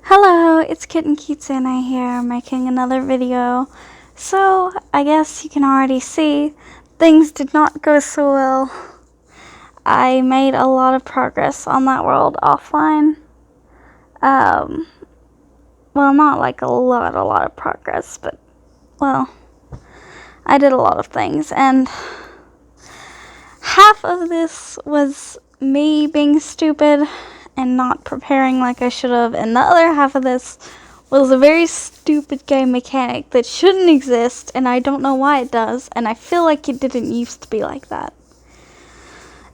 Hello, it's Kitten here, making another video. So, I guess you can already see, things did not go so well. I made a lot of progress on that world offline. Well, not like a lot of progress, but, well, I did a lot of things, and half of this was me being stupid and not preparing like I should have, and the other half of this was a very stupid game mechanic that shouldn't exist, and I don't know why it does, and I feel like it didn't used to be like that.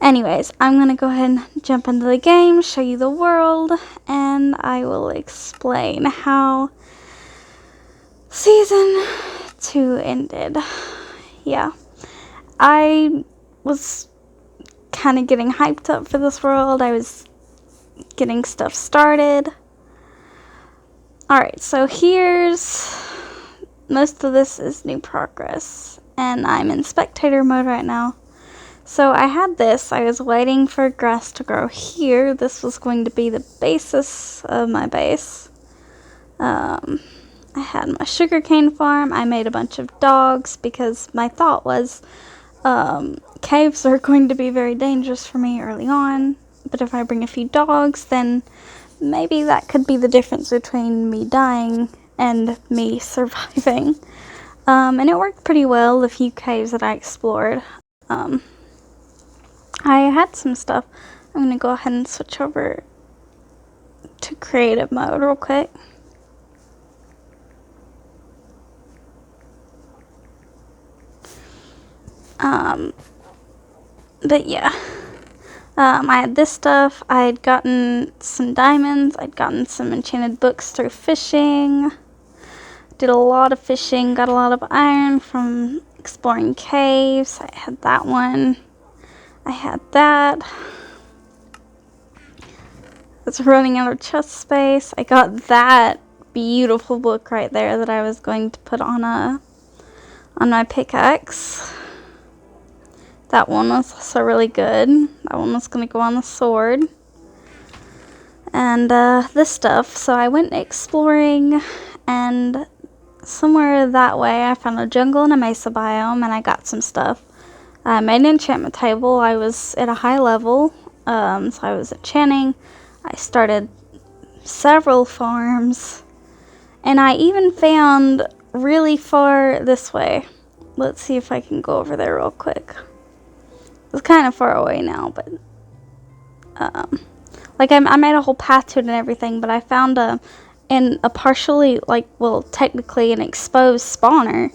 Anyways, I'm gonna go ahead and jump into the game, show you the world, and I will explain how Season 2 ended. Yeah, I was kind of getting hyped up for this world. I was getting stuff started. Alright, so most of this is new progress, and I'm in spectator mode right now. So I had this, I was waiting for grass to grow here. This was going to be the basis of my base. I had my sugarcane farm. I made a bunch of dogs because my thought was caves are going to be very dangerous for me early on, but if I bring a few dogs, then maybe that could be the difference between me dying and me surviving. And it worked pretty well, the few caves that I explored. I had some stuff. I'm going to go ahead and switch over to creative mode real quick. But yeah, I had this stuff. I had gotten some diamonds. I'd gotten some enchanted books through fishing. Did a lot of fishing. Got a lot of iron from exploring caves. I had that one. I had that. It's running out of chest space. I got that beautiful book right there that I was going to put on my pickaxe. That one was also really good. That one was going to go on the sword. And this stuff. So I went exploring, and somewhere that way I found a jungle and a mesa biome, and I got some stuff. I made an enchantment table. I was at a high level, so I was enchanting. I started several farms, and I even found really far this way. Let's see if I can go over there real quick. It's kind of far away now, but like I made a whole path to it and everything, but I found in a partially, technically an exposed spawner,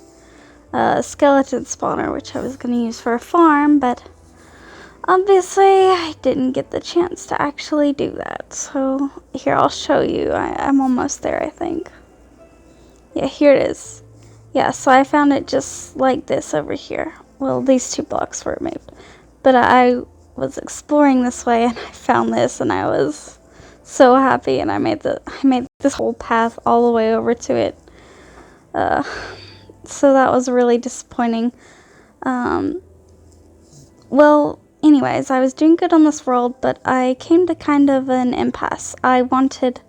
a skeleton spawner, which I was going to use for a farm, but obviously I didn't get the chance to actually do that. So here, I'll show you. I'm almost there, I think. Yeah, here it is. Yeah, so I found it just like this over here. Well, these 2 blocks were removed. But I was exploring this way and I found this, and I was so happy, and I made this whole path all the way over to it. So that was really disappointing. Well, anyways, I was doing good on this world, but I came to kind of an impasse. I wanted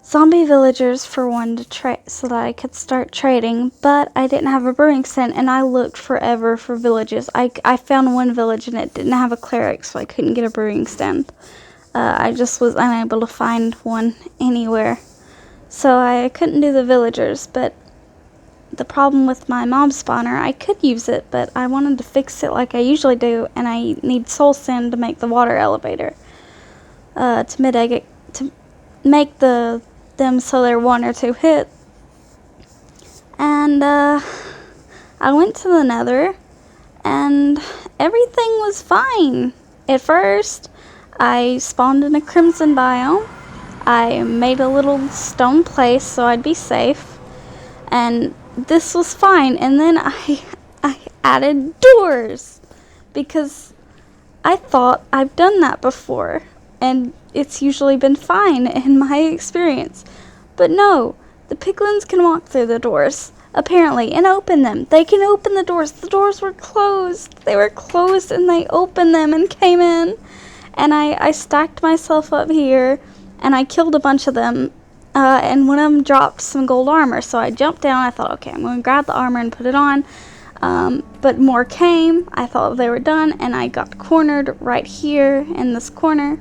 zombie villagers for one to trade so that I could start trading, but I didn't have a brewing stand, and I looked forever for villages. I found one village and it didn't have a cleric, so I couldn't get a brewing stand. I just was unable to find one anywhere, so I couldn't do the villagers. But the problem with my mob spawner, I could use it, but I wanted to fix it like I usually do, and I need soul sand to make the water elevator, to make them so they're 1 or 2 hit. And I went to the nether, and everything was fine. At first, I spawned in a crimson biome. I made a little stone place so I'd be safe, and this was fine. And then I added doors because I thought I've done that before, and it's usually been fine in my experience. But no, the piglins can walk through the doors, apparently, and open them. They can open the doors. The doors were closed. They were closed, and they opened them and came in. And I stacked myself up here, and I killed a bunch of them, and one of them dropped some gold armor. So I jumped down. I thought, okay, I'm going to grab the armor and put it on. But more came. I thought they were done, and I got cornered right here in this corner.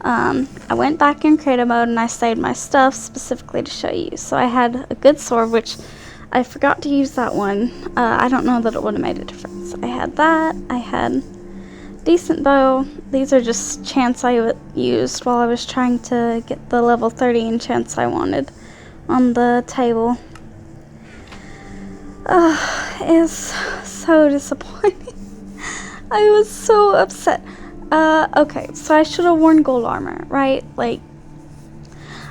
I went back in creative mode and I saved my stuff specifically to show you. So I had a good sword, which I forgot to use that one. I don't know that it would have made a difference. I had that. I had decent bow. These are just chants I used while I was trying to get the level 30 enchants I wanted on the table. It's so disappointing. I was so upset. Okay, so I should have worn gold armor, right? Like,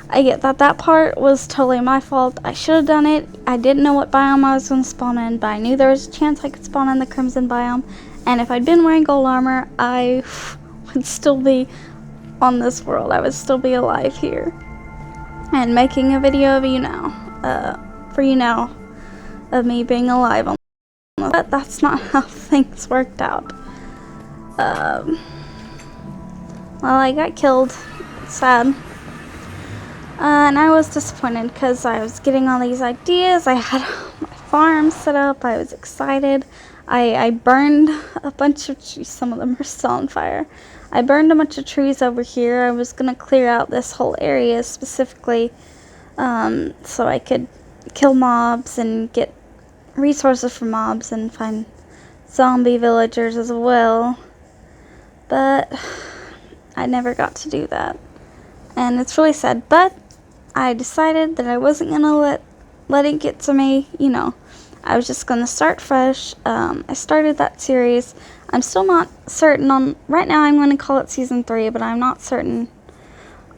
I get that part was totally my fault. I should have done it. I didn't know what biome I was going to spawn in, but I knew there was a chance I could spawn in the crimson biome. And if I'd been wearing gold armor, I would still be on this world. I would still be alive here. And making a video of you now. For you now. Of me being alive on this. But that's not how things worked out. Well, I got killed. It's sad. And I was disappointed because I was getting all these ideas. I had my farm set up. I was excited. I burned a bunch of trees. Some of them are still on fire. I burned a bunch of trees over here. I was going to clear out this whole area specifically so I could kill mobs and get resources from mobs and find zombie villagers as well. But I never got to do that. And it's really sad. But I decided that I wasn't going to let it get to me. You know, I was just going to start fresh. I started that series. I'm still not certain on... Right now I'm going to call it Season 3, but I'm not certain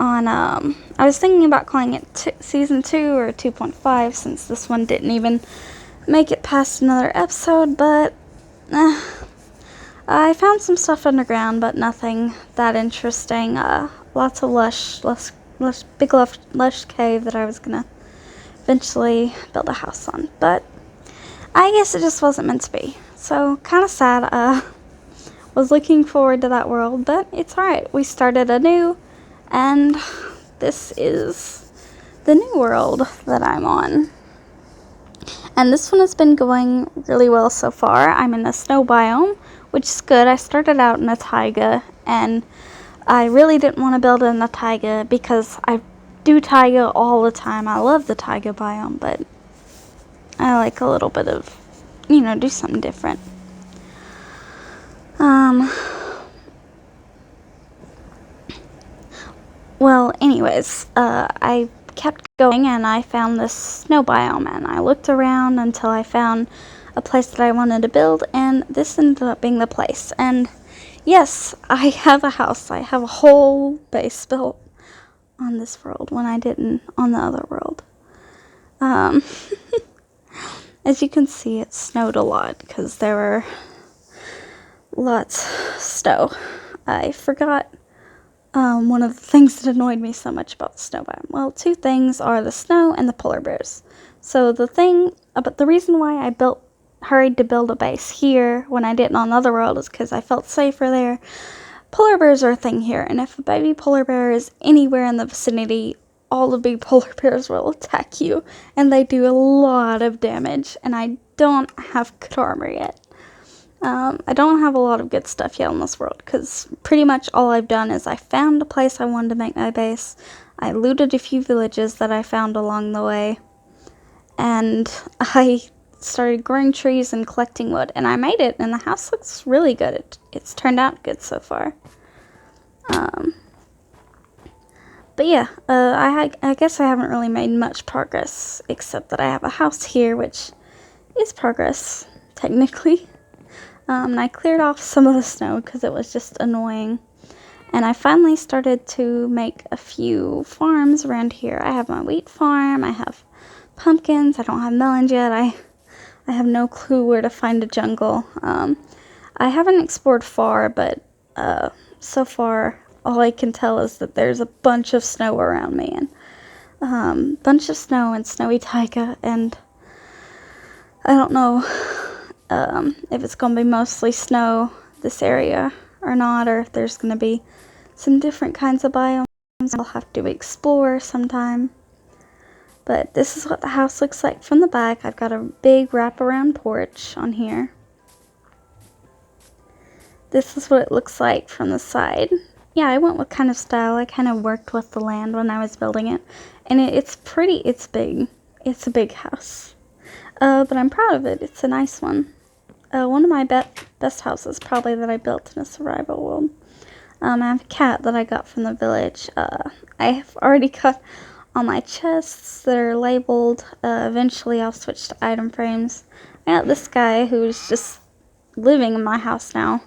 on... I was thinking about calling it Season 2 or 2.5 since this one didn't even make it past another episode, but... I found some stuff underground, but nothing that interesting. Lots of lush cave that I was gonna eventually build a house on. But I guess it just wasn't meant to be. So, kind of sad. Was looking forward to that world, but it's alright. We started anew, and this is the new world that I'm on. And this one has been going really well so far. I'm in a snow biome, which is good. I started out in a taiga, and I really didn't want to build in a taiga because I do taiga all the time. I love the taiga biome, but I like a little bit of, you know, do something different. Well, anyways, I kept going and I found this snow biome, and I looked around until I found a place that I wanted to build, and this ended up being the place. And yes, I have a house. I have a whole base built on this world when I didn't on the other world. As you can see, it snowed a lot because there were lots of snow. I forgot one of the things that annoyed me so much about the snow biome. Well, two things are the snow and the polar bears. So the reason why I hurried to build a base here when I didn't on the other world is because I felt safer there. Polar bears are a thing here, and if a baby polar bear is anywhere in the vicinity, all the big polar bears will attack you, and they do a lot of damage, and I don't have good armor yet. I don't have a lot of good stuff yet on this world, because pretty much all I've done is I found a place I wanted to make my base, I looted a few villages that I found along the way, and I started growing trees and collecting wood, and I made it, and the house looks really good. It's turned out good so far. But yeah, I guess I haven't really made much progress, except that I have a house here, which is progress, technically. And I cleared off some of the snow because it was just annoying. And I finally started to make a few farms around here. I have my wheat farm, I have pumpkins, I don't have melons yet, I have no clue where to find a jungle. I haven't explored far, but so far all I can tell is that there's a bunch of snow around me, and bunch of snow and snowy taiga, and I don't know if it's going to be mostly snow this area or not, or if there's going to be some different kinds of biomes I'll have to explore sometime. But this is what the house looks like from the back. I've got a big wraparound porch on here. This is what it looks like from the side. Yeah, I went with kind of style. I kind of worked with the land when I was building it. And it's pretty, it's big. It's a big house. But I'm proud of it. It's a nice one. One of my best houses probably that I built in a survival world. I have a cat that I got from the village. I have already got all my chests that are labeled. Eventually I'll switch to item frames. I got this guy who's just living in my house now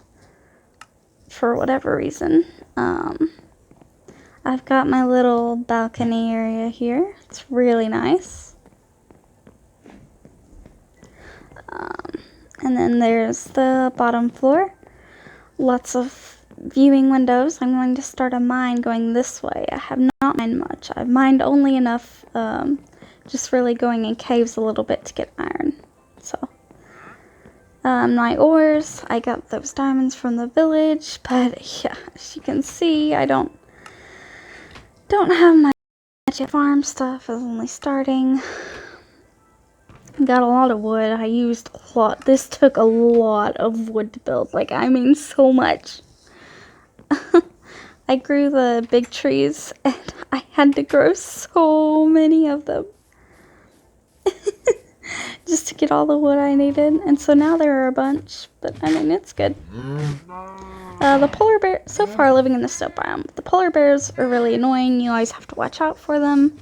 for whatever reason. I've got my little balcony area here. It's really nice. And then there's the bottom floor. Lots of viewing windows. I'm going to start a mine going this way. I have not mined much. I've mined only enough, just really going in caves a little bit to get iron. So, my ores, I got those diamonds from the village, but yeah, as you can see, I don't have my farm stuff. Is only starting. Got a lot of wood. I used a lot. This took a lot of wood to build. Like, I mean, so much. I grew the big trees, and I had to grow so many of them. Just to get all the wood I needed. And so now there are a bunch. But, I mean, it's good. The polar bear, so far living in the snow biome. The polar bears are really annoying. You always have to watch out for them.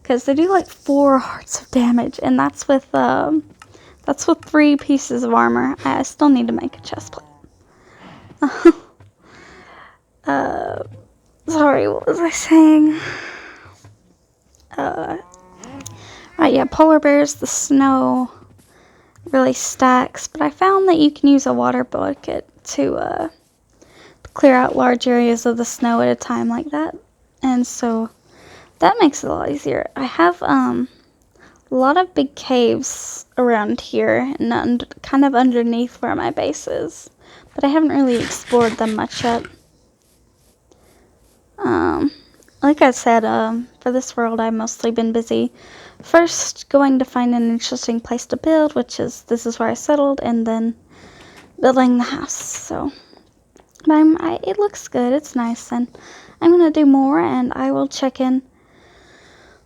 Because they do like 4 hearts of damage, and that's with 3 pieces of armor. I still need to make a chest plate. Sorry, what was I saying? Right, yeah, polar bears, the snow really stacks, but I found that you can use a water bucket to clear out large areas of the snow at a time like that, and so that makes it a lot easier. I have a lot of big caves around here and kind of underneath where my base is, but I haven't really explored them much yet. Like I said, for this world I've mostly been busy first going to find an interesting place to build, this is where I settled, and then building the house. So, but it looks good, it's nice, and I'm gonna do more, and I will check in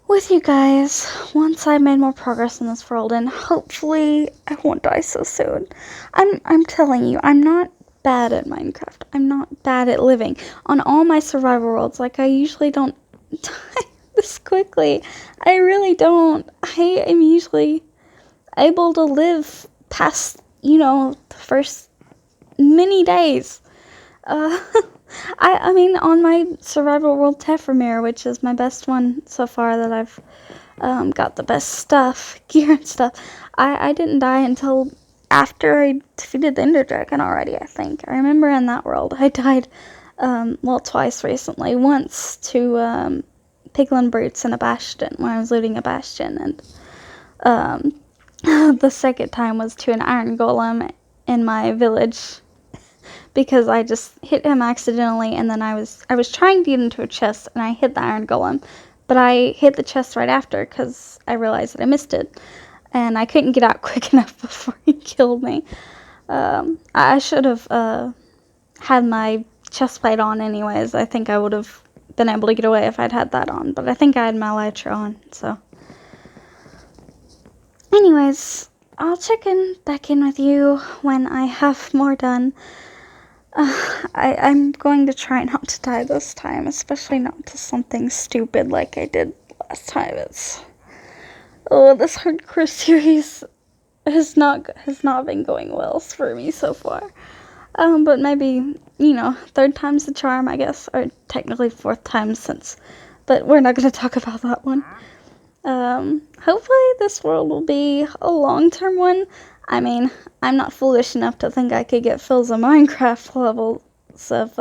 with you guys once I've made more progress in this world, and hopefully I won't die so soon. I'm telling you, I'm not bad at Minecraft. I'm not bad at living. On all my survival worlds, like, I usually don't die this quickly. I really don't. I am usually able to live past, the first many days. I mean, on my survival world Tephramir, which is my best one so far that I've got the best stuff, gear and stuff, I didn't die until after I defeated the Ender Dragon already, I think. I remember in that world I died, twice recently. Once to piglin brutes in a bastion, when I was looting a bastion, and the second time was to an iron golem in my village, because I just hit him accidentally, and then I was trying to get into a chest, and I hit the iron golem, but I hit the chest right after, because I realized that I missed it, and I couldn't get out quick enough before he killed me. I should have had my chest plate on anyways. I think I would have been able to get away if I'd had that on, but I think I had my elytra on, so. Anyways, I'll check back in with you when I have more done. I'm going to try not to die this time, especially not to something stupid like I did last time. This hardcore series has not been going well for me so far. But maybe, third time's the charm, I guess, or technically 4th time but we're not going to talk about that one. Hopefully this world will be a long-term one. I mean, I'm not foolish enough to think I could get Phil's Minecraft levels of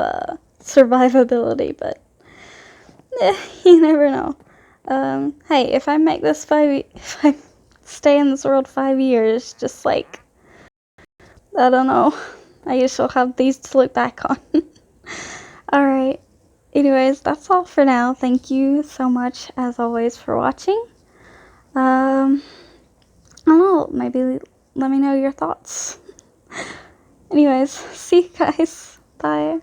survivability, but you never know. Hey, if I make this if I stay in this world 5 years, just like, I don't know, I guess I'll have these to look back on. Alright, anyways, that's all for now. Thank you so much, as always, for watching. I don't know, maybe let me know your thoughts. Anyways, see you guys. Bye.